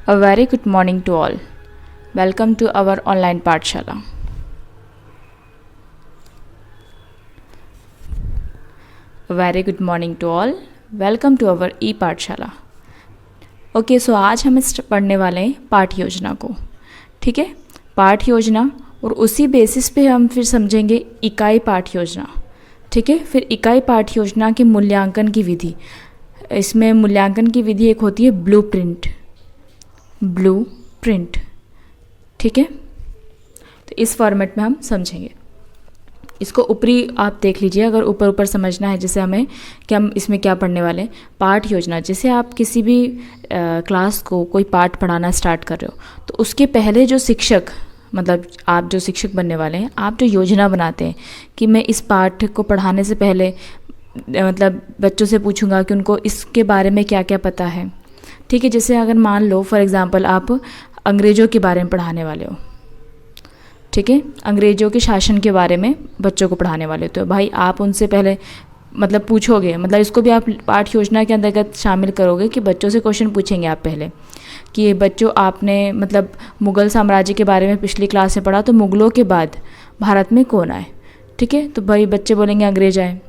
A very good morning to all. Welcome to our online Pathshala. A very good morning to all. Welcome to our e-पाठशाला. Okay, so आज हम पढ़ने वाले हैं पाठ योजना को. ठीक है, पाठ योजना, और उसी बेसिस पे हम फिर समझेंगे इकाई पाठ योजना. ठीक है, फिर इकाई पाठ योजना के मूल्यांकन की विधि. इसमें मूल्यांकन की विधि एक होती है ब्लूप्रिंट. ठीक है, तो इस फॉर्मेट में हम समझेंगे. इसको ऊपरी आप देख लीजिए, अगर ऊपर समझना है जैसे हमें कि हम इसमें क्या पढ़ने वाले हैं. पाठ योजना, जैसे आप किसी भी क्लास को कोई पाठ पढ़ाना स्टार्ट कर रहे हो तो उसके पहले जो शिक्षक, मतलब आप जो शिक्षक बनने वाले हैं, आप जो योजना बनाते हैं कि मैं इस पाठ को पढ़ाने से पहले मतलब बच्चों से पूछूंगा कि उनको इसके बारे में क्या क्या पता है. ठीक है, जैसे अगर मान लो फॉर एग्ज़ाम्पल आप अंग्रेज़ों के बारे में पढ़ाने वाले हो. ठीक है, अंग्रेज़ों के शासन के बारे में बच्चों को पढ़ाने वाले हो, तो भाई आप उनसे पहले मतलब पूछोगे, मतलब इसको भी आप पाठ योजना के अंतर्गत शामिल करोगे कि बच्चों से क्वेश्चन पूछेंगे आप पहले कि बच्चों आपने मतलब मुग़ल साम्राज्य के बारे में पिछली क्लास में पढ़ा, तो मुग़लों के बाद भारत में कौन आए. ठीक है, तो भाई बच्चे बोलेंगे अंग्रेज आए.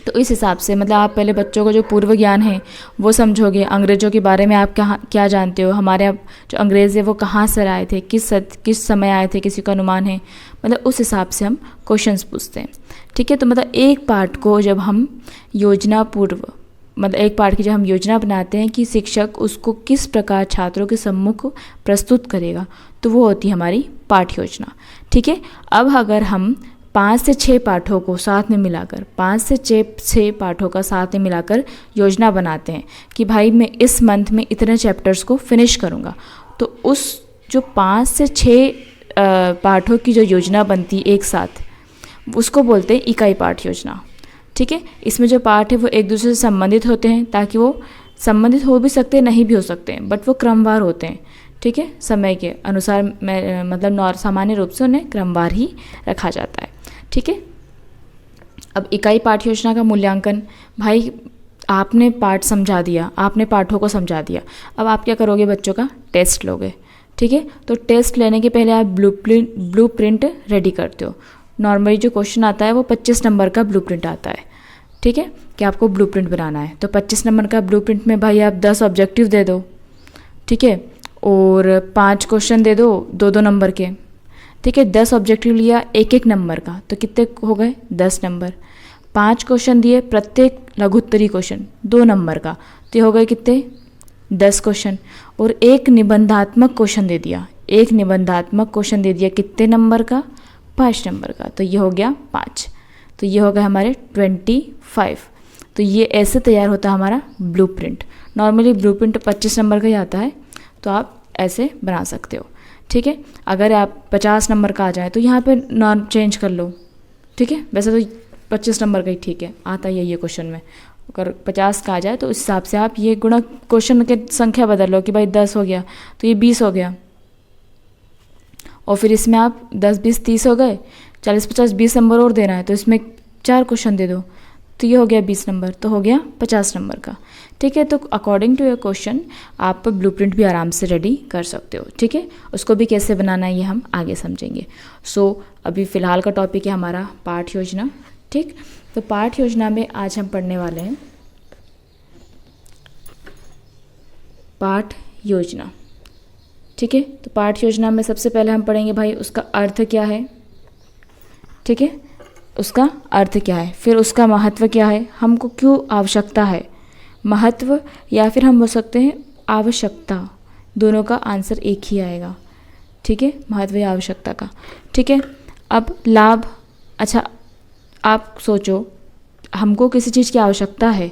तो इस हिसाब से मतलब आप पहले बच्चों को जो पूर्व ज्ञान है वो समझोगे. अंग्रेज़ों के बारे में आप क्या जानते हो, हमारे यहाँ जो अंग्रेज़ है वो कहाँ से आए थे, किस समय आए थे, किसी का अनुमान है. मतलब उस हिसाब से हम क्वेश्चंस पूछते हैं. ठीक है, तो मतलब एक पाठ को जब हम योजना पूर्व, मतलब एक पाठ की जब हम योजना बनाते हैं कि शिक्षक उसको किस प्रकार छात्रों के सम्मुख प्रस्तुत करेगा, तो वो होती है हमारी पाठ योजना. ठीक है, अब अगर हम 5 से 6 पाठों को साथ में मिलाकर 5 से 6 पाठों का साथ में मिलाकर योजना बनाते हैं कि भाई मैं इस मंथ में इतने चैप्टर्स को फिनिश करूँगा, तो उस जो 5 से 6 पाठों की जो योजना बनती है एक साथ, उसको बोलते हैं इकाई पाठ योजना. ठीक है, इसमें जो पाठ है वो एक दूसरे से संबंधित होते हैं, ताकि वो संबंधित हो भी सकते हैं, नहीं भी हो सकते हैं, बट वो क्रमवार होते हैं. ठीक है, समय के अनुसार मतलब सामान्य रूप से उन्हें क्रमवार ही रखा जाता है. ठीक है, अब इकाई पाठ योजना का मूल्यांकन, भाई आपने पाठ समझा दिया, आपने पाठों को समझा दिया, अब आप क्या करोगे, बच्चों का टेस्ट लोगे. ठीक है, तो टेस्ट लेने के पहले आप ब्लूप्रिंट रेडी करते हो. नॉर्मली जो क्वेश्चन आता है वो 25 नंबर का ब्लूप्रिंट आता है. ठीक है, कि आपको ब्लूप्रिंट बनाना है, तो 25 नंबर का ब्लूप्रिंट में भाई आप 10 ऑब्जेक्टिव दे दो. ठीक है, और 5 क्वेश्चन दे दो 2-2 नंबर के. ठीक है, 10 ऑब्जेक्टिव लिया 1-1 नंबर का, तो कितने हो गए, 10 नंबर. 5 क्वेश्चन दिए, प्रत्येक लघुत्तरी क्वेश्चन 2 नंबर का, तो ये हो गए कितने, 10 क्वेश्चन. और एक निबंधात्मक क्वेश्चन दे दिया, कितने नंबर का, 5 नंबर का, तो ये हो गया 5. तो ये हो गए हमारे 25. तो ये ऐसे तैयार होता है हमारा ब्लूप्रिंट. नॉर्मली ब्लूप्रिंट 25 नंबर का ही आता है, तो आप ऐसे बना सकते हो. ठीक है, अगर आप 50 नंबर का आ जाए तो यहाँ पे नॉर्म चेंज कर लो. ठीक है, वैसे तो 25 नंबर का ही ठीक है, आता ही है ये क्वेश्चन में. अगर 50 का आ जाए तो उस हिसाब से आप ये गुणा क्वेश्चन के संख्या बदल लो कि भाई 10 हो गया तो ये 20 हो गया, और फिर इसमें आप 10, 20, 30 हो गए, 40, 50, 20 नंबर और देना है, तो इसमें 4 क्वेश्चन दे दो, तो ये हो गया 20 नंबर, तो हो गया 50 नंबर का. ठीक है, तो अकॉर्डिंग टू योर क्वेश्चन आप ब्लूप्रिंट भी आराम से रेडी कर सकते हो. ठीक है, उसको भी कैसे बनाना है ये हम आगे समझेंगे. सो अभी फ़िलहाल का टॉपिक है हमारा पाठ योजना. ठीक, तो पाठ योजना में आज हम पढ़ने वाले हैं पाठ योजना. ठीक है, तो पाठ योजना में सबसे पहले हम पढ़ेंगे भाई उसका अर्थ क्या है. ठीक है, उसका अर्थ क्या है, फिर उसका महत्व क्या है, हमको क्यों आवश्यकता है, महत्व या फिर हम बोल सकते हैं आवश्यकता, दोनों का आंसर एक ही आएगा. ठीक है, महत्व या आवश्यकता का. ठीक है, अब लाभ. अच्छा, आप सोचो हमको किसी चीज़ की आवश्यकता है,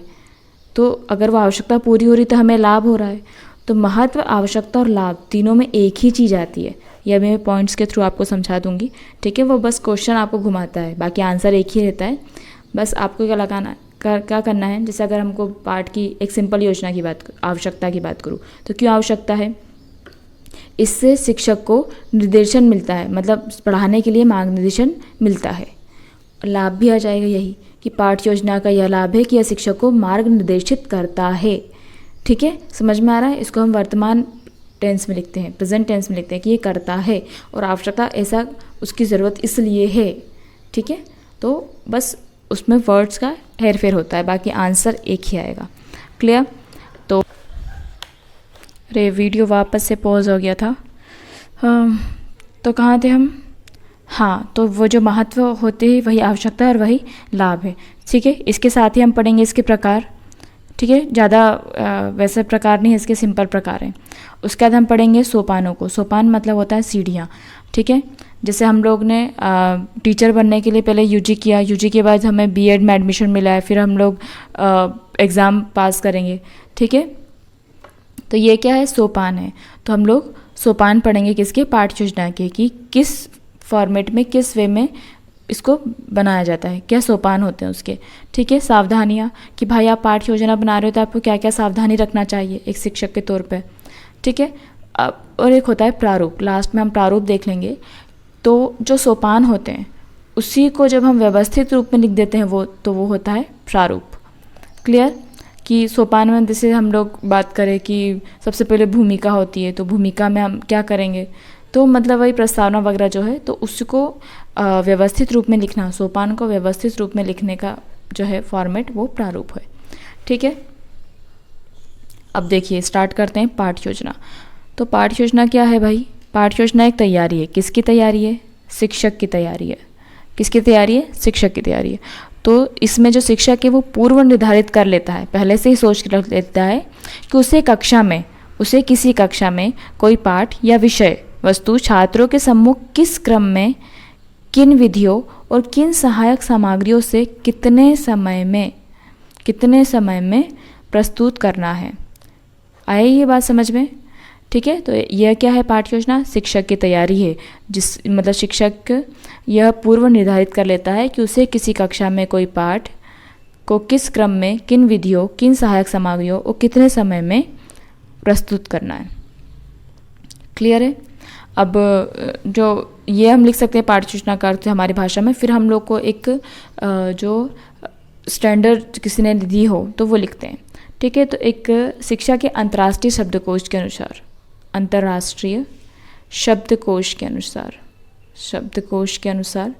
तो अगर वो आवश्यकता पूरी हो रही तो हमें लाभ हो रहा है. तो महत्व, आवश्यकता और लाभ तीनों में एक ही चीज़ आती है. यह मैं पॉइंट्स के थ्रू आपको समझा दूंगी. ठीक है, वो बस क्वेश्चन आपको घुमाता है, बाकी आंसर एक ही रहता है. बस आपको क्या करना है, जैसे अगर हमको पाठ की एक सिंपल योजना की बात, आवश्यकता की बात करूँ, तो क्यों आवश्यकता है, इससे शिक्षक को निर्देशन मिलता है, मतलब पढ़ाने के लिए मार्गदर्शन मिलता है. लाभ भी आ जाएगा यही कि पाठ योजना का यह लाभ है कि यह शिक्षक को मार्ग निर्देशित करता है. ठीक है, समझ में आ रहा है. इसको हम वर्तमान टेंस में लिखते हैं, प्रेजेंट टेंस में लिखते हैं कि ये करता है, और आवश्यकता ऐसा उसकी ज़रूरत इसलिए है। ठीक है, तो बस उसमें वर्ड्स का हेर फेर होता है, बाकी आंसर एक ही आएगा। क्लियर? तो अरे वीडियो वापस से पॉज हो गया था। तो कहाँ थे हम? हाँ, तो वो जो महत्व होते हैं वही आवश्यकता और वही लाभ है। ठीक है, इसके साथ ही हम पढ़ेंगे इसके प्रकार। ठीक है, ज़्यादा वैसे प्रकार नहीं है, इसके सिंपल प्रकार हैं। उसके बाद हम पढ़ेंगे सोपानों को। सोपान मतलब होता है सीढ़ियाँ। ठीक है, जैसे हम लोग ने टीचर बनने के लिए पहले यूजी किया, यूजी के बाद हमें बीएड में एडमिशन मिला है, फिर हम लोग एग्ज़ाम पास करेंगे। ठीक है, तो ये क्या है? सोपान है। तो हम लोग सोपान पढ़ेंगे किसके? पाठ्य योजना के, कि किस फॉर्मेट में, किस वे में इसको बनाया जाता है, क्या सोपान होते हैं उसके। ठीक है, सावधानियाँ, कि भाई आप पाठ्य योजना बना रहे हो तो आपको क्या क्या सावधानी रखना चाहिए एक शिक्षक के तौर पे। ठीक है, और एक होता है प्रारूप। लास्ट में हम प्रारूप देख लेंगे। तो जो सोपान होते हैं उसी को जब हम व्यवस्थित रूप में लिख देते हैं वो होता है प्रारूप। क्लियर? कि सोपान में जैसे हम लोग बात करें कि सबसे पहले भूमिका होती है, तो भूमिका में हम क्या करेंगे, तो मतलब वही प्रस्तावना वगैरह जो है, तो उसको व्यवस्थित रूप में लिखना, सोपान को व्यवस्थित रूप में लिखने का जो है फॉर्मेट, वो प्रारूप है। ठीक है, अब देखिए स्टार्ट करते हैं पाठ्य योजना। तो पाठ्य योजना क्या है भाई? पाठ्य योजना एक तैयारी है। किसकी तैयारी है? शिक्षक की तैयारी है। किसकी तैयारी है? शिक्षक की तैयारी है। तो इसमें जो शिक्षक है वो पूर्व निर्धारित कर लेता है, पहले से ही सोच रख लेता है कि उसे किसी कक्षा में कोई पाठ या विषय वस्तु छात्रों के सम्मुख किस क्रम में, किन विधियों और किन सहायक सामग्रियों से कितने समय में प्रस्तुत करना है। आए ये बात समझ में? ठीक है, तो यह क्या है? पाठ्य योजना शिक्षक की तैयारी है, मतलब शिक्षक यह पूर्व निर्धारित कर लेता है कि उसे किसी कक्षा में कोई पाठ को किस क्रम में, किन विधियों, किन सहायक सामग्रियों और कितने समय में प्रस्तुत करना है। क्लियर है? अब जो ये हम लिख सकते हैं पाठ्य योजना का अर्थ हमारी भाषा में, फिर हम लोग को एक जो स्टैंडर्ड किसी ने दी हो तो वो लिखते हैं। ठीक है, तो एक शिक्षा के अंतर्राष्ट्रीय शब्दकोश के अनुसार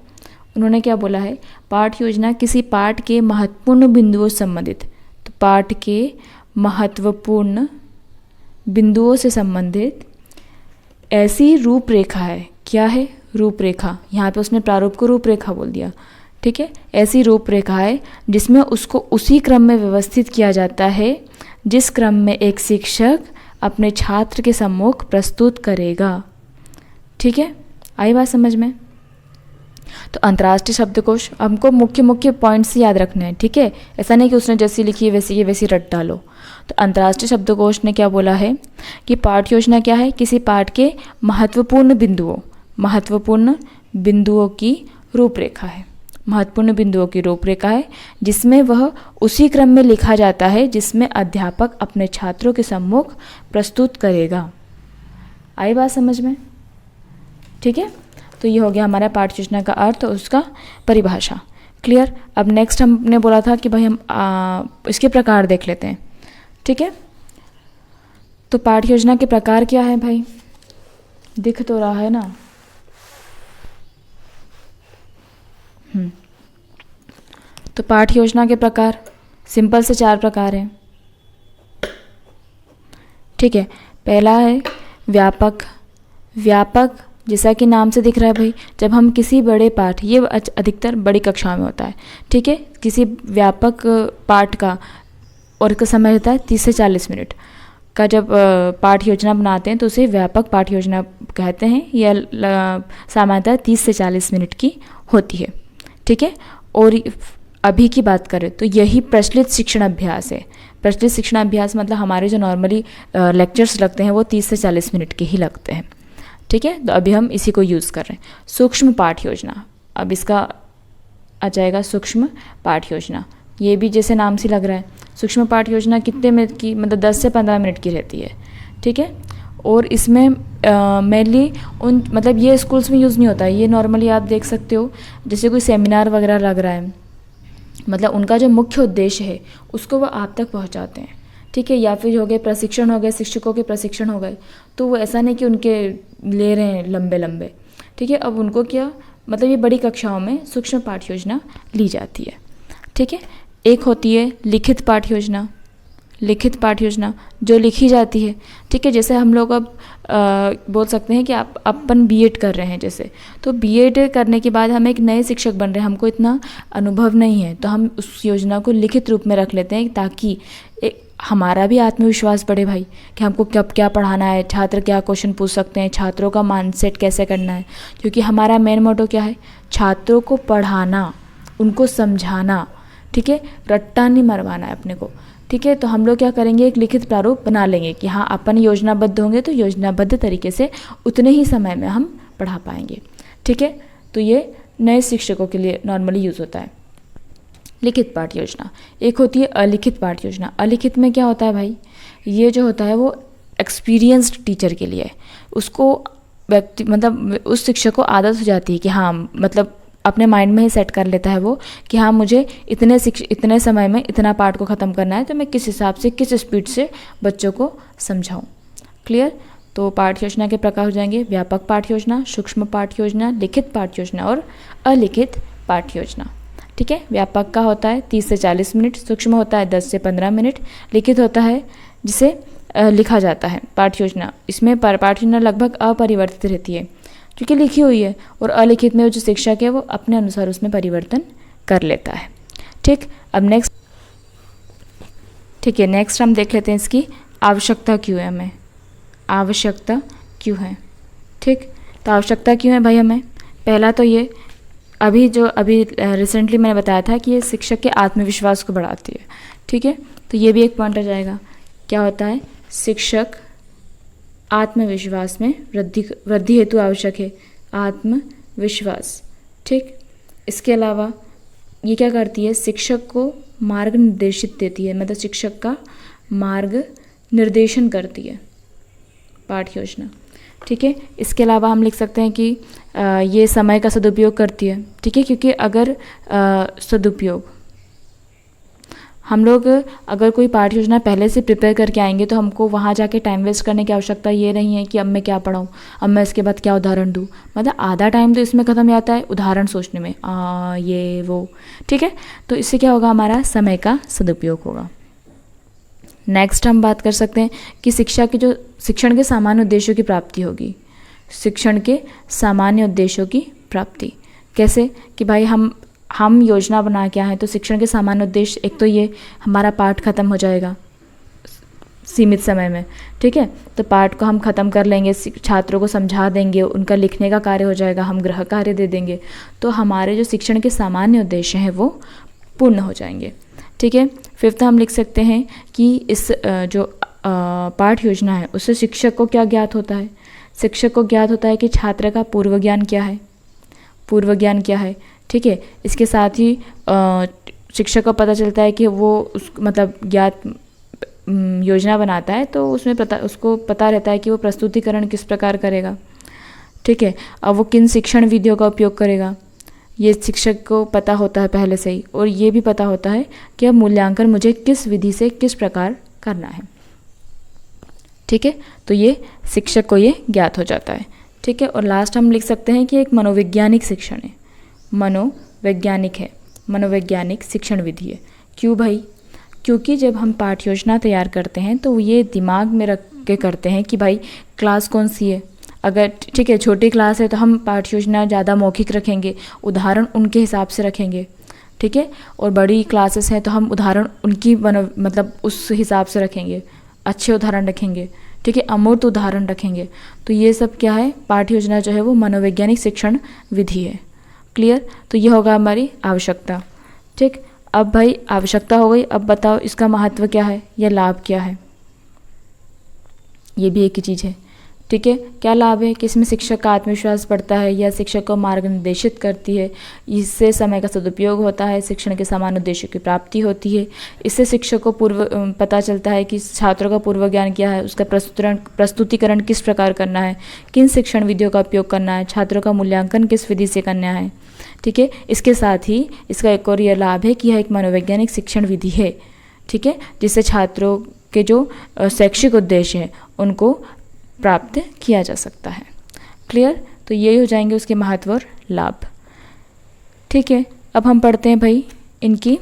उन्होंने क्या बोला है? पाठ्य योजना किसी पाठ के महत्वपूर्ण बिंदुओं से संबंधित, तो पाठ के महत्वपूर्ण बिंदुओं से संबंधित ऐसी रूपरेखा है। क्या है? रूपरेखा। यहाँ पे उसने प्रारूप को रूपरेखा बोल दिया। ठीक है, ऐसी रूपरेखा है जिसमें उसको उसी क्रम में व्यवस्थित किया जाता है जिस क्रम में एक शिक्षक अपने छात्र के सम्मुख प्रस्तुत करेगा। ठीक है, आई बात समझ में? तो अंतर्राष्ट्रीय शब्दकोश हमको मुख्य पॉइंट्स याद रखने हैं। ठीक है, ऐसा नहीं कि उसने जैसी लिखी है वैसी रट डालो। तो अंतर्राष्ट्रीय शब्दकोश ने क्या बोला है कि पाठ्य योजना क्या है? किसी पाठ के महत्वपूर्ण बिंदुओं की रूपरेखा है। महत्वपूर्ण बिंदुओं की रूपरेखा है जिसमें वह उसी क्रम में लिखा जाता है जिसमें अध्यापक अपने छात्रों के सम्मुख प्रस्तुत करेगा। आई बात समझ में? ठीक है, तो ये हो गया हमारा पाठ्य योजना का अर्थ और उसका परिभाषा। क्लियर? अब नेक्स्ट हमने बोला था कि भाई हम इसके प्रकार देख लेते हैं। ठीक है, तो पाठ्य योजना के प्रकार क्या है भाई? दिख तो रहा है ना? तो पाठ्य योजना के प्रकार सिंपल से 4 प्रकार हैं। ठीक है, पहला है व्यापक। जैसा कि नाम से दिख रहा है भाई, जब हम किसी बड़े पाठ, ये अधिकतर बड़ी कक्षाओं में होता है। ठीक है, किसी व्यापक पाठ का और का समय रहता है 30 से 40 मिनट का, जब पाठ योजना बनाते हैं तो उसे व्यापक पाठ योजना कहते हैं। यह सामान्यतः 30 से 40 मिनट की होती है। ठीक है, और अभी की बात करें तो यही प्रचलित शिक्षण अभ्यास है। प्रचलित शिक्षण अभ्यास मतलब हमारे जो नॉर्मली लेक्चर्स लगते हैं वो 30 से 40 मिनट के ही लगते हैं। ठीक है, तो अभी हम इसी को यूज़ कर रहे हैं। सूक्ष्म पाठ योजना, अब इसका आ जाएगा सूक्ष्म पाठ योजना। ये भी जैसे नाम से लग रहा है। सूक्ष्म पाठ योजना कितने मिनट की, मतलब 10 से 15 मिनट की रहती है। ठीक है, और इसमें मेनली मतलब ये स्कूल्स में यूज़ नहीं होता है। ये नॉर्मली आप देख सकते हो जैसे कोई सेमिनार वगैरह लग रहा है, मतलब उनका जो मुख्य उद्देश्य है उसको वो आप तक पहुंचाते हैं। ठीक है, या फिर हो गए प्रशिक्षण हो गए, शिक्षकों के प्रशिक्षण हो गए, तो वो ऐसा नहीं कि उनके ले रहे हैं लंबे लंबे, ठीक है। अब उनको क्या मतलब ये बड़ी कक्षाओं में सूक्ष्म पाठ योजना ली जाती है, ठीक है। एक होती है लिखित पाठ योजना, लिखित पाठ योजना जो लिखी जाती है, ठीक है। जैसे हम लोग अब बोल सकते हैं कि आप अपन बीएड कर रहे हैं जैसे, तो बीएड करने के बाद हम एक नए शिक्षक बन रहे हैं, हमको इतना अनुभव नहीं है, तो हम उस योजना को लिखित रूप में रख लेते हैं ताकि हमारा भी आत्मविश्वास बढ़े भाई कि हमको कब क्या पढ़ाना है, छात्र क्या क्वेश्चन पूछ सकते हैं, छात्रों का माइंडसेट कैसे करना है, क्योंकि हमारा मेन मोटो क्या है, छात्रों को पढ़ाना, उनको समझाना, ठीक है, रट्टा नहीं मरवाना है अपने को, ठीक है। तो हम लोग क्या करेंगे, एक लिखित प्रारूप बना लेंगे कि हाँ अपन योजनाबद्ध होंगे तो योजनाबद्ध तरीके से उतने ही समय में हम पढ़ा पाएंगे, ठीक है। तो ये नए शिक्षकों के लिए नॉर्मली यूज़ होता है लिखित पाठ योजना। एक होती है अलिखित पाठ योजना। अलिखित में क्या होता है भाई, ये जो होता है वो एक्सपीरियंस्ड टीचर के लिए, उसको व्यक्ति मतलब उस शिक्षक को आदत हो जाती है कि हाँ मतलब अपने माइंड में ही सेट कर लेता है वो कि हाँ मुझे इतने समय में इतना पाठ को ख़त्म करना है, तो मैं किस हिसाब से किस स्पीड से बच्चों को समझाऊँ। क्लियर। तो पाठ योजना के प्रकार हो जाएंगे व्यापक पाठ योजना, सूक्ष्म पाठ योजना, लिखित पाठ योजना और अलिखित पाठ योजना, ठीक है। व्यापक का होता है 30 से 40 मिनट, सूक्ष्म होता है 10 से 15 मिनट, लिखित होता है जिसे लिखा जाता है पाठ योजना। इसमें पाठ योजना लगभग अपरिवर्तित रहती है क्योंकि लिखी हुई है, और अलिखित में जो शिक्षक है वो अपने अनुसार उसमें परिवर्तन कर लेता है, ठीक। अब नेक्स्ट, ठीक है, नेक्स्ट हम देख लेते हैं इसकी आवश्यकता क्यों है, हमें आवश्यकता क्यों है, ठीक। तो आवश्यकता क्यों है भाई हमें, पहला तो ये अभी रिसेंटली मैंने बताया था कि ये शिक्षक के आत्मविश्वास को बढ़ाती है, ठीक है। तो ये भी एक पॉइंट आ जाएगा, क्या होता है, शिक्षक आत्मविश्वास में वृद्धि हेतु आवश्यक है आत्मविश्वास, ठीक। इसके अलावा ये क्या करती है, शिक्षक को मार्ग निर्देशित देती है, मतलब शिक्षक का मार्ग निर्देशन करती है पाठ योजना, ठीक है। इसके अलावा हम लिख सकते हैं कि ये समय का सदुपयोग करती है, ठीक है, क्योंकि अगर सदुपयोग हम लोग अगर कोई पाठ योजना पहले से प्रिपेयर करके आएंगे तो हमको वहाँ जाके टाइम वेस्ट करने की आवश्यकता ये नहीं है कि अब मैं क्या पढ़ाऊँ, अब मैं इसके बाद क्या उदाहरण दूँ, मतलब आधा टाइम तो इसमें ख़त्म जाता है उदाहरण सोचने में, ये वो, ठीक है। तो इससे क्या होगा, हमारा समय का सदुपयोग होगा। नेक्स्ट हम बात कर सकते हैं कि शिक्षण के सामान्य उद्देश्यों की प्राप्ति होगी। शिक्षण के सामान्य उद्देश्यों की प्राप्ति कैसे, कि भाई हम योजना बना के आए तो शिक्षण के सामान्य उद्देश्य, एक तो ये हमारा पाठ खत्म हो जाएगा सीमित समय में, ठीक है। तो पाठ को हम ख़त्म कर लेंगे, छात्रों को समझा देंगे, उनका लिखने का कार्य हो जाएगा, हम गृह कार्य दे देंगे, तो हमारे जो शिक्षण के सामान्य उद्देश्य हैं वो पूर्ण हो जाएंगे, ठीक है। फिफ्थ हम लिख सकते हैं कि इस जो पाठ योजना है उससे शिक्षक को क्या ज्ञात होता है, शिक्षक को ज्ञात होता है कि छात्र का पूर्व ज्ञान क्या है, ठीक है। इसके साथ ही शिक्षक को पता चलता है कि वो मतलब ज्ञात योजना बनाता है तो उसको पता रहता है कि वो प्रस्तुतिकरण किस प्रकार करेगा, ठीक है। अब वो किन शिक्षण विधियों का उपयोग करेगा, ये शिक्षक को पता होता है पहले से ही, और ये भी पता होता है कि अब मूल्यांकन मुझे किस विधि से किस प्रकार करना है, ठीक है। तो ये शिक्षक को ये ज्ञात हो जाता है, ठीक है। और लास्ट हम लिख सकते हैं कि एक मनोवैज्ञानिक शिक्षण है, मनोवैज्ञानिक शिक्षण विधि है। क्यों भाई, क्योंकि जब हम पाठ योजना तैयार करते हैं तो ये दिमाग में रख के करते हैं कि भाई क्लास कौन सी है, अगर ठीक है छोटी क्लास है तो हम पाठ योजना ज़्यादा मौखिक रखेंगे, उदाहरण उनके हिसाब से रखेंगे, ठीक है। और बड़ी क्लासेस हैं तो हम उदाहरण उनकी मतलब उस हिसाब से रखेंगे, अच्छे उदाहरण रखेंगे, ठीक है, अमूर्त उदाहरण रखेंगे। तो ये सब क्या है, पाठ योजना जो है वो मनोवैज्ञानिक शिक्षण विधि है। क्लियर। तो ये होगा हमारी आवश्यकता, ठीक। अब भाई आवश्यकता हो गई, अब बताओ इसका महत्व क्या है या लाभ क्या है, ये भी एक ही चीज़ है, ठीक है। क्या लाभ है कि इसमें शिक्षक का आत्मविश्वास बढ़ता है या शिक्षक को मार्ग निर्देशित करती है, इससे समय का सदुपयोग होता है, शिक्षण के समान उद्देश्यों की प्राप्ति होती है, इससे शिक्षक को पता चलता है कि छात्रों का पूर्व ज्ञान क्या है, उसका प्रस्तुतिकरण किस प्रकार करना है, किन शिक्षण विधियों का उपयोग करना है, छात्रों का मूल्यांकन किस विधि से करना है, ठीक है। इसके साथ ही इसका एक और यह लाभ है कि यह एक मनोवैज्ञानिक शिक्षण विधि है, ठीक है, जिससे छात्रों के जो शैक्षिक उद्देश्य हैं उनको प्राप्त किया जा सकता है। क्लियर? तो ये हो जाएंगे उसके महत्व और लाभ। ठीक है, अब हम पढ़ते हैं भाई इनकी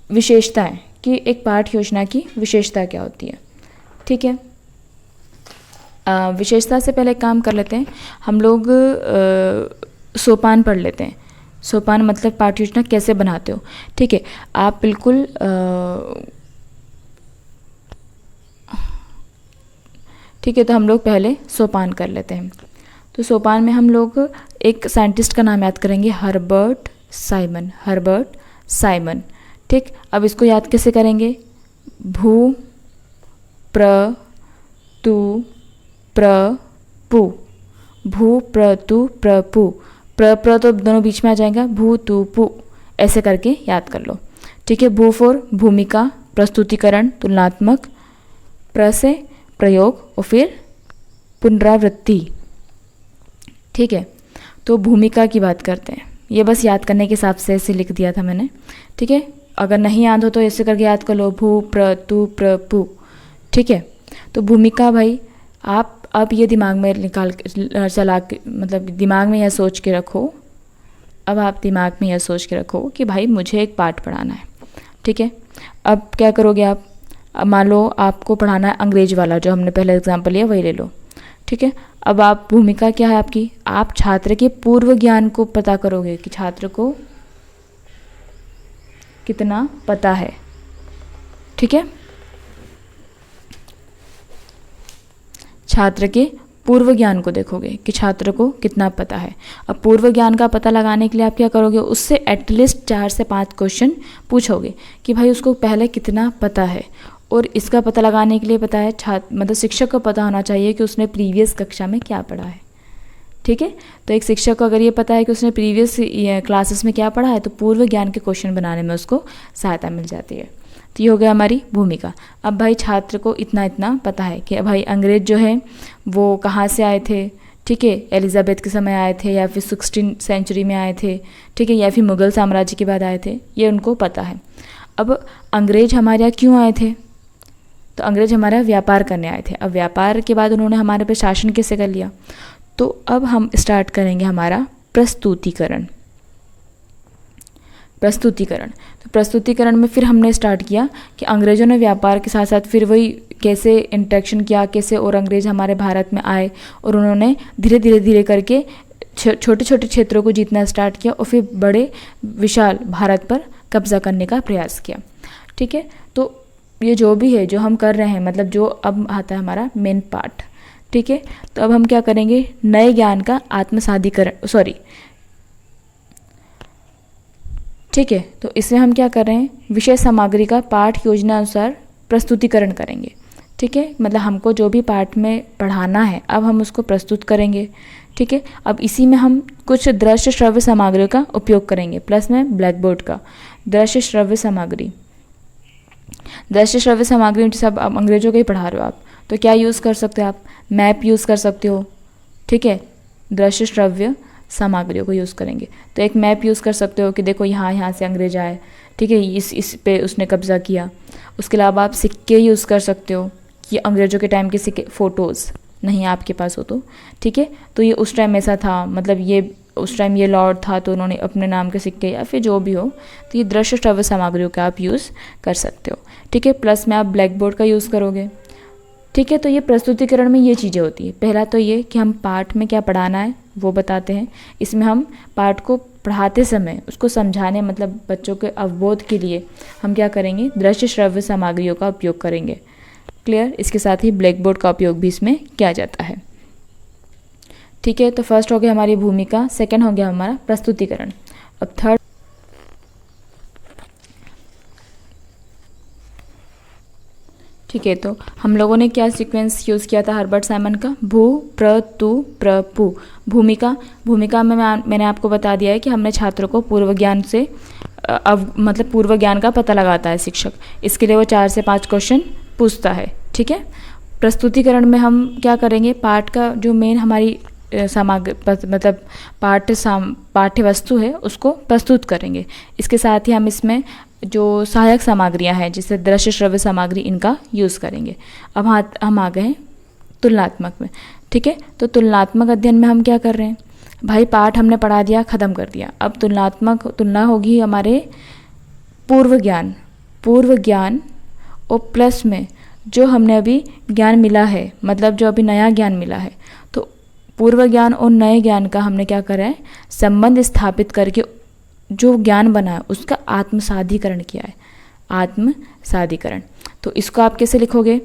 विशेषताएं कि एक पाठ योजना की विशेषता क्या होती है। ठीक है, विशेषता से पहले काम कर लेते हैं हम लोग, सोपान पढ़ लेते हैं। सोपान मतलब पाठ योजना कैसे बनाते हो। ठीक है, आप बिल्कुल ठीक है, तो हम लोग पहले सोपान कर लेते हैं। तो सोपान में हम लोग एक साइंटिस्ट का नाम याद करेंगे, हर्बर्ट साइमन। ठीक, अब इसको याद कैसे करेंगे, भू प्र तु प्र पु, भू प्र तु प्र पु, प्र तो दोनों बीच में आ जाएगा, भू तु पु, ऐसे करके याद कर लो। ठीक है, भू फॉर भूमिका, प्रस्तुतिकरण, तुलनात्मक, प्र से प्रयोग और फिर पुनरावृत्ति। ठीक है, तो भूमिका की बात करते हैं। ये बस याद करने के हिसाब से ऐसे लिख दिया था मैंने। ठीक है, अगर नहीं याद हो तो ऐसे करके याद कर लो, भू प्र तु प्र पु। ठीक है, तो भूमिका भाई आप ये दिमाग में निकाल चला के, मतलब दिमाग में यह सोच के रखो, अब आप दिमाग में यह सोच के रखो कि भाई मुझे एक पाठ पढ़ाना है। ठीक है, अब क्या करोगे आप, अब मान लो आपको पढ़ाना है अंग्रेज वाला, जो हमने पहले एग्जाम्पल लिया वही ले लो। ठीक है, अब आप भूमिका क्या है आपकी, आप छात्र के पूर्व ज्ञान को पता करोगे कि छात्र को कितना पता है। ठीक है, छात्र के पूर्व ज्ञान को देखोगे कि छात्र को कितना पता है। अब पूर्व ज्ञान का पता लगाने के लिए आप क्या करोगे, उससे एटलीस्ट 4 से 5 क्वेश्चन पूछोगे कि भाई उसको पहले कितना पता है। और इसका पता लगाने के लिए पता है मतलब शिक्षक को पता होना चाहिए कि उसने प्रीवियस कक्षा में क्या पढ़ा है। ठीक है, तो एक शिक्षक को अगर ये पता है कि उसने प्रीवियस क्लासेस में क्या पढ़ा है तो पूर्व ज्ञान के क्वेश्चन बनाने में उसको सहायता मिल जाती है। तो ये हो गया हमारी भूमिका। अब भाई छात्र को इतना पता है कि भाई अंग्रेज जो है वो कहाँ से आए थे। ठीक है, एलिजाबेथ के समय आए थे या फिर 16वीं सेंचुरी में आए थे। ठीक है, या फिर मुग़ल साम्राज्य के बाद आए थे, ये उनको पता है। अब अंग्रेज हमारे यहाँ क्यों आए थे, तो अंग्रेज हमारा व्यापार करने आए थे। अब व्यापार के बाद उन्होंने हमारे पे शासन कैसे कर लिया। तो अब हम स्टार्ट करेंगे हमारा प्रस्तुतिकरण। तो प्रस्तुतिकरण में फिर हमने स्टार्ट किया कि अंग्रेज़ों ने व्यापार के साथ साथ फिर वही कैसे इंटरेक्शन किया, कैसे और अंग्रेज़ हमारे भारत में आए और उन्होंने धीरे करके छोटे छोटे क्षेत्रों को जीतना स्टार्ट किया और फिर बड़े विशाल भारत पर कब्जा करने का प्रयास किया। ठीक है, तो ये जो भी है जो हम कर रहे हैं, मतलब जो अब आता है हमारा मेन पार्ट। ठीक है, तो अब हम क्या करेंगे, नए ज्ञान का आत्मसाधीकरण, ठीक है, तो इसमें हम क्या कर रहे हैं, विषय सामग्री का पाठ योजना अनुसार प्रस्तुतिकरण करेंगे। ठीक है, मतलब हमको जो भी पाठ में पढ़ाना है अब हम उसको प्रस्तुत करेंगे। ठीक है, अब इसी में हम कुछ दृश्य श्रव्य सामग्रियों का उपयोग करेंगे, प्लस में ब्लैक बोर्ड का दृश्य श्रव्य सामग्री जैसे अब अंग्रेजों को ही पढ़ा रहे हो आप तो क्या यूज़ कर सकते हो आप, मैप यूज़ कर सकते हो। ठीक है, दृश्य श्रव्य सामग्रियों को यूज़ करेंगे तो एक मैप यूज़ कर सकते हो कि देखो यहाँ से अंग्रेज आए। ठीक है, इस पे उसने कब्ज़ा किया। उसके अलावा आप सिक्के यूज़ कर सकते हो कि अंग्रेज़ों के टाइम के सिक्के, फ़ोटोज़ नहीं आपके पास हो तो। ठीक है, तो ये उस टाइम ऐसा था, मतलब ये उस टाइम ये लॉर्ड था तो उन्होंने अपने नाम के सिक्के या फिर जो भी हो, तो ये दृश्य श्रव्य सामग्रियों का आप यूज़ कर सकते हो। ठीक है, प्लस में आप ब्लैक बोर्ड का यूज़ करोगे। ठीक है, तो ये प्रस्तुतिकरण में ये चीज़ें होती है। पहला तो ये कि हम पाठ में क्या पढ़ाना है वो बताते हैं। इसमें हम पाठ को पढ़ाते समय उसको समझाने, मतलब बच्चों के अवबोध के लिए हम क्या करेंगे, दृश्य श्रव्य सामग्रियों का उपयोग करेंगे। क्लियर, इसके साथ ही ब्लैक बोर्ड का उपयोग भी इसमें किया जाता है। ठीक है, तो फर्स्ट हो गया हमारी भूमिका, सेकंड हो गया हमारा प्रस्तुतिकरण। अब थर्ड, ठीक है, तो हम लोगों ने क्या सीक्वेंस यूज़ किया था हर्बर्ट साइमन का, भू प्र तु प्र पु। भूमिका में मैंने आपको बता दिया है कि हमने छात्रों को पूर्व ज्ञान से मतलब पूर्व ज्ञान का पता लगाता है शिक्षक, इसके लिए वो 4 से 5 क्वेश्चन पूछता है। ठीक है, प्रस्तुतिकरण में हम क्या करेंगे, पाठ का जो मेन हमारी मतलब पाठ्य वस्तु है उसको प्रस्तुत करेंगे। इसके साथ ही हम इसमें जो सहायक सामग्रियां हैं जैसे दृश्य श्रव्य सामग्री इनका यूज़ करेंगे। अब हम आ गए हैं तुलनात्मक में। ठीक है, तो तुलनात्मक अध्ययन में हम क्या कर रहे हैं भाई, पाठ हमने पढ़ा दिया, ख़त्म कर दिया। अब तुलना होगी हमारे पूर्व ज्ञान और प्लस में जो हमने अभी ज्ञान मिला है, मतलब जो अभी नया ज्ञान मिला है, तो पूर्व ज्ञान और नए ज्ञान का हमने क्या करा है, संबंध स्थापित करके जो ज्ञान बना है उसका आत्मसाधीकरण किया है, आत्मसाधीकरण। तो इसको आप कैसे लिखोगे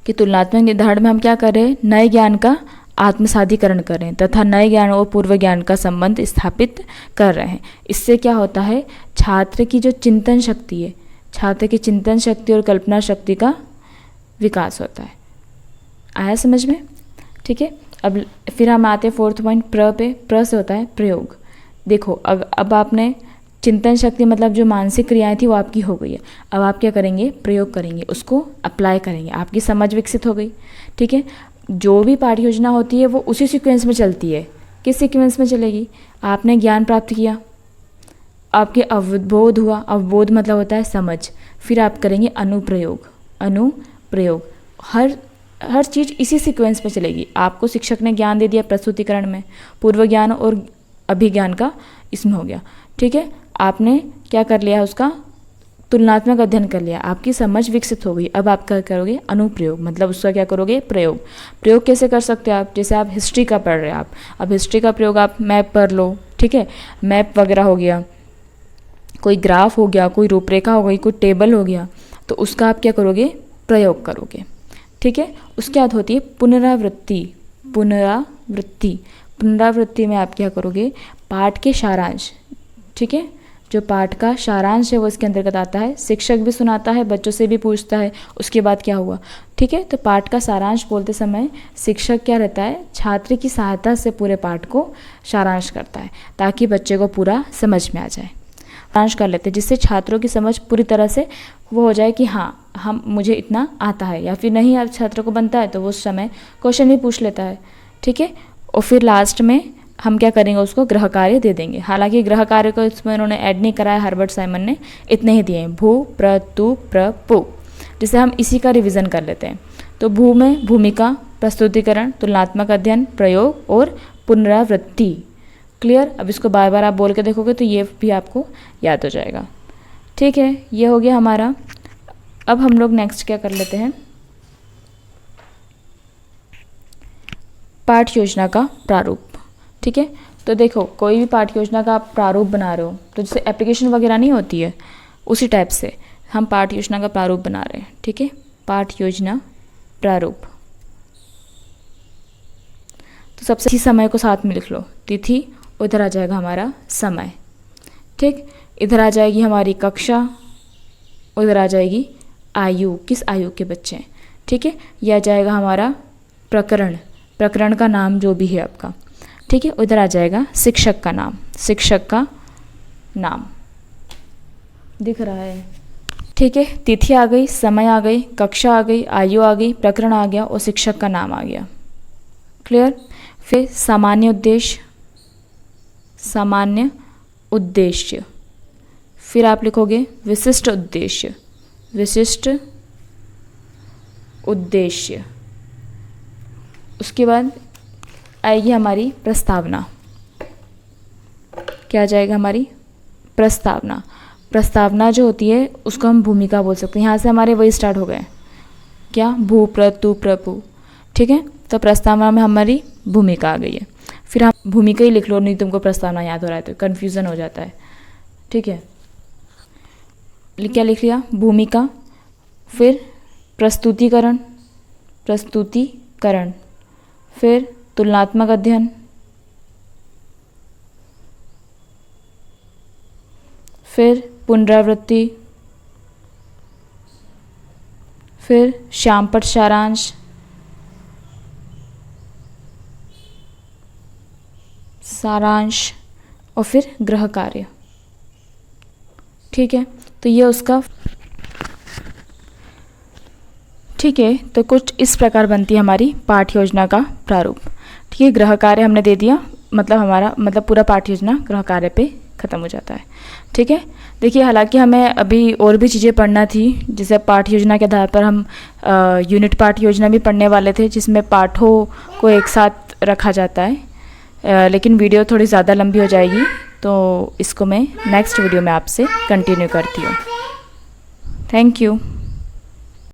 कि तुलनात्मक निर्धारण में हम क्या कर रहे हैं, नए ज्ञान का आत्मसाधीकरण कर रहे हैं तथा नए ज्ञान और पूर्व ज्ञान का संबंध स्थापित कर रहे हैं। इससे क्या होता है, छात्र की जो चिंतन शक्ति है, छात्र की चिंतन शक्ति और कल्पना शक्ति का विकास होता है। आया समझ में? ठीक है, अब फिर हम आते हैं 4th पॉइंट प्र पे। प्र से होता है प्रयोग। देखो अब आपने चिंतन शक्ति मतलब जो मानसिक क्रियाएं थी वो आपकी हो गई है। अब आप क्या करेंगे, प्रयोग करेंगे, उसको अप्लाई करेंगे, आपकी समझ विकसित हो गई। ठीक है, जो भी पाठ्य योजना होती है वो उसी सीक्वेंस में चलती है। किस सीक्वेंस में चलेगी, आपने ज्ञान प्राप्त किया, आपके अवबोध हुआ, अवबोध मतलब होता है समझ, फिर आप करेंगे अनुप्रयोग। हर चीज़ इसी सीक्वेंस में चलेगी। आपको शिक्षक ने ज्ञान दे दिया प्रस्तुतिकरण में, पूर्व ज्ञान और अभिज्ञान का इसमें हो गया। ठीक है, आपने क्या कर लिया, उसका तुलनात्मक अध्ययन कर लिया, आपकी समझ विकसित हो गई। अब आप क्या करोगे, अनुप्रयोग, मतलब उसका क्या करोगे, प्रयोग कैसे कर सकते हो आप, जैसे आप हिस्ट्री का पढ़ रहे हैं आप, अब हिस्ट्री का प्रयोग आप मैप पर लो। ठीक है, मैप वगैरह हो गया, कोई ग्राफ हो गया, कोई रूपरेखा हो गई, कोई टेबल हो गया, तो उसका आप क्या करोगे, प्रयोग करोगे। ठीक है, उसके बाद होती है पुनरावृत्ति में आप क्या करोगे, पाठ के सारांश। ठीक है, जो पाठ का सारांश है वो इसके अंतर्गत आता है। शिक्षक भी सुनाता है, बच्चों से भी पूछता है, उसके बाद क्या हुआ। ठीक है, तो पाठ का सारांश बोलते समय शिक्षक क्या रहता है, छात्र की सहायता से पूरे पाठ को सारांश करता है ताकि बच्चे को पूरा समझ में आ जाए। सारांश कर लेते हैं जिससे छात्रों की समझ पूरी तरह से वो हो जाए कि हाँ मुझे इतना आता है, या फिर नहीं अब छात्र को बनता है तो वो उस समय क्वेश्चन भी पूछ लेता है। ठीक है, और फिर लास्ट में हम क्या करेंगे, उसको गृह कार्य दे देंगे। हालांकि गृह कार्य को इसमें उन्होंने ऐड नहीं कराया, हर्बर्ट साइमन ने इतने ही दिए हैं, भू प्र तु प्र पु, जिसे हम इसी का रिवीजन कर लेते हैं। तो भू में भूमिका, प्रस्तुतिकरण, तुलनात्मक अध्ययन, प्रयोग और पुनरावृत्ति। क्लियर? अब इसको बार बार आप बोल के देखोगे तो ये भी आपको याद हो जाएगा। ठीक है, ये हो गया हमारा। अब हम लोग नेक्स्ट क्या कर लेते हैं, पाठ्य योजना का प्रारूप। ठीक है, तो देखो कोई भी पाठ्य योजना का आप प्रारूप बना रहे हो तो जैसे एप्लीकेशन वगैरह नहीं होती है, उसी टाइप से हम पाठ्य योजना का प्रारूप बना रहे हैं। ठीक है, पाठ्य योजना प्रारूप। तो सबसे तिथि समय को साथ में लिख लो, तिथि, उधर आ जाएगा हमारा समय। ठीक, इधर आ जाएगी हमारी कक्षा, उधर आ जाएगी आयु, किस आयु के बच्चे हैं। ठीक है, यह आ जाएगा हमारा प्रकरण का नाम जो भी है आपका। ठीक है, उधर आ जाएगा शिक्षक का नाम दिख रहा है। ठीक है, तिथि आ गई, समय आ गई, कक्षा आ गई, आयु आ गई, प्रकरण आ गया और शिक्षक का नाम आ गया। क्लियर? फिर सामान्य उद्देश्य, फिर आप लिखोगे विशिष्ट उद्देश्य। उसके बाद आएगी हमारी प्रस्तावना। क्या आ जाएगा हमारी प्रस्तावना जो होती है उसको हम भूमिका बोल सकते हैं। यहाँ से हमारे वही स्टार्ट हो गए, क्या, भू प्र तु प्र पु। ठीक है, तो प्रस्तावना में हमारी भूमिका आ गई है। फिर हम भूमिका ही लिख लो, नहीं तुमको प्रस्तावना याद हो रहा है तो कन्फ्यूज़न हो जाता है। ठीक है, क्या लिख लिया, भूमिका, फिर प्रस्तुतिकरण, फिर तुलनात्मक अध्ययन, फिर पुनरावृत्ति, फिर श्यामपट्ट सारांश और फिर गृह कार्य। ठीक है, तो ये उसका ठीक है, तो कुछ इस प्रकार बनती है हमारी पाठ्य योजना का प्रारूप। ठीक है, गृह कार्य हमने दे दिया, मतलब हमारा मतलब पूरा पाठ योजना गृह कार्य पे ख़त्म हो जाता है। ठीक है, देखिए हालांकि हमें अभी और भी चीज़ें पढ़ना थी, जैसे पाठ योजना के आधार पर हम यूनिट पाठ योजना भी पढ़ने वाले थे, जिसमें पाठों को एक साथ रखा जाता है, लेकिन वीडियो थोड़ी ज़्यादा लंबी हो जाएगी, तो इसको मैं नेक्स्ट वीडियो में आपसे कंटिन्यू करती हूँ। Thank you.